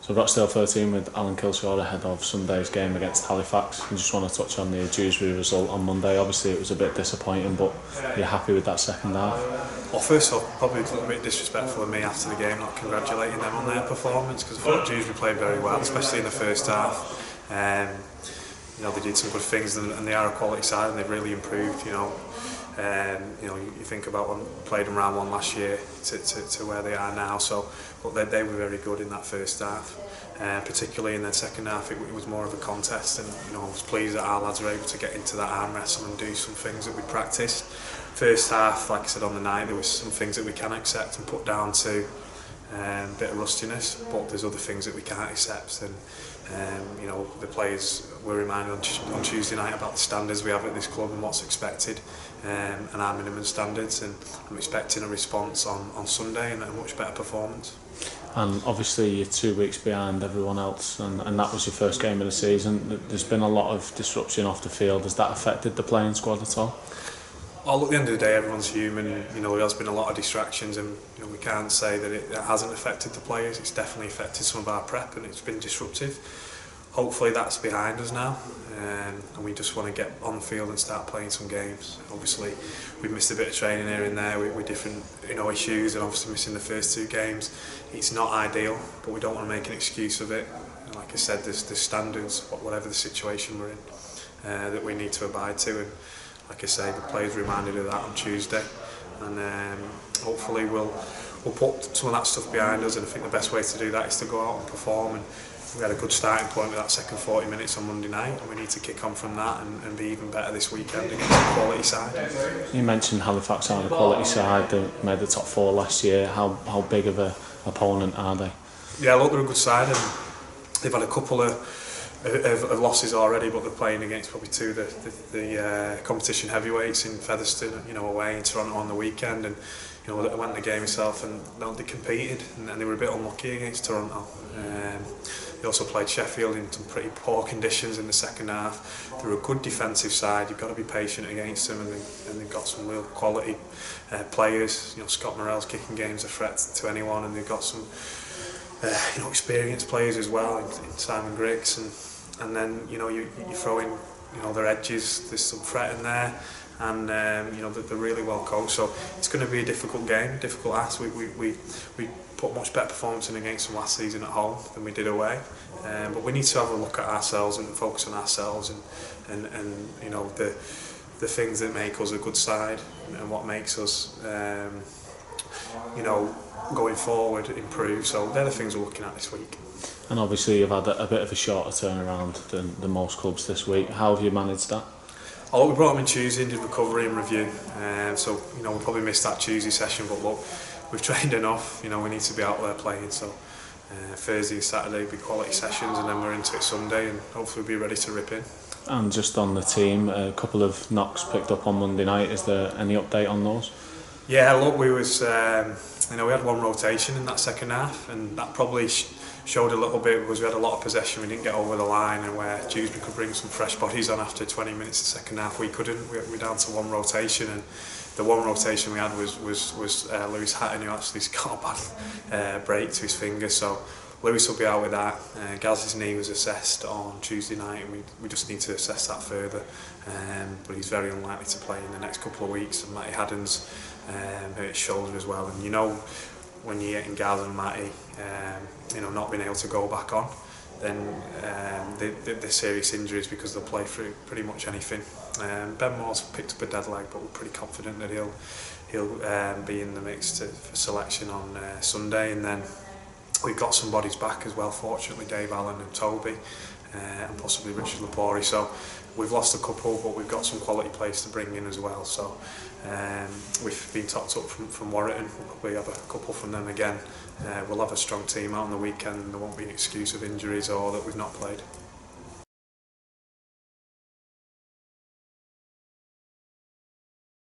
So Rochdale 13 with Alan Kilshaw ahead of Sunday's game against Halifax. I just want to touch on the Dewsbury result on Monday. Obviously it was a bit disappointing, but are you happy with that second half? Well, first off, probably a little bit disrespectful of me after the game not congratulating them on their performance, because I thought Dewsbury played very well, especially in the first half. They did some good things, and they are a quality side and they've really improved. You think about when they played in round one last year to where they are now. So, but they were very good in that first half, particularly in the second half. It was more of a contest, and I was pleased that our lads were able to get into that arm wrestle and do some things that we practiced. First half, like I said on the night, there was some things that we can accept and put down to a bit of rustiness, but there's other things that we can't accept. And the players were reminded on Tuesday night about the standards we have at this club and what's expected, and our minimum standards, and I'm expecting a response on Sunday and a much better performance. And obviously you're 2 weeks behind everyone else, and that was your first game of the season. There's been a lot of disruption off the field. Has that affected the playing squad at all? Well, at the end of the day, everyone's human. There has been a lot of distractions, and we can't say that it hasn't affected the players. It's definitely affected some of our prep, and it's been disruptive. Hopefully that's behind us now, and we just want to get on the field and start playing some games. Obviously we've missed a bit of training here and there with different issues, and obviously missing the first 2 games. It's not ideal, but we don't want to make an excuse of it. And like I said, there's standards, whatever the situation we're in, that we need to abide to. And like I say, the players reminded of that on Tuesday, and hopefully we'll put some of that stuff behind us. And I think the best way to do that is to go out and perform. And we had a good starting point with that second 40 minutes on Monday night, and we need to kick on from that and be even better this weekend against a quality side. You mentioned Halifax are a quality side. They made the top 4 last year. How big of a opponent are they? Yeah, look, they're a good side, and they've had a couple of losses already, but they're playing against probably 2 of the competition heavyweights in Featherston, away in Toronto on the weekend. And I went to the game myself, and they competed, and they were a bit unlucky against Toronto. They also played Sheffield in some pretty poor conditions in the second half. They're a good defensive side. You've got to be patient against them, and they've got some real quality players. Scott Morell's kicking game's a threat to anyone, and they've got some experienced players as well in Simon Griggs, and then you throw in their edges. There's some threat in there, and they're really well coached. So it's going to be a difficult game, difficult ask. We put much better performance in against them last season at home than we did away, but we need to have a look at ourselves and focus on ourselves and the things that make us a good side and what makes us going forward improve. So they're the things we're looking at this week. And obviously you've had a bit of a shorter turnaround than most clubs this week. How have you managed that? Oh, we brought them in Tuesday and did recovery and review. So we'll probably miss that Tuesday session, but look, we've trained enough. We need to be out there playing. So Thursday and Saturday will be quality sessions, and then we're into it Sunday, and hopefully we'll be ready to rip in. And just on the team, a couple of knocks picked up on Monday night. Is there any update on those? Yeah, look, we had 1 rotation in that second half, and that probably showed a little bit because we had a lot of possession. We didn't get over the line, and where Dewsbury could bring some fresh bodies on after 20 minutes of the second half, we couldn't. We're down to 1 rotation, and the 1 rotation we had was Lewis Hatton, who actually got a bad break to his finger. So Lewis will be out with that. Gaz's knee was assessed on Tuesday night, and we just need to assess that further. But he's very unlikely to play in the next couple of weeks. And Matty Haddon's hurt his shoulder as well. And when you're getting Gaz and Matty, not being able to go back on, then they're serious injuries because they'll play through pretty much anything. Ben Moore's picked up a dead leg, but we're pretty confident that he'll be in the mix for selection on Sunday. And then we've got some bodies back as well, fortunately, Dave Allen and Toby, and possibly Richard Lapori. So we've lost a couple, but we've got some quality players to bring in as well. So we've been topped up from Warrington. We'll probably have a couple from them again. We'll have a strong team out on the weekend, and there won't be an excuse of injuries or that we've not played.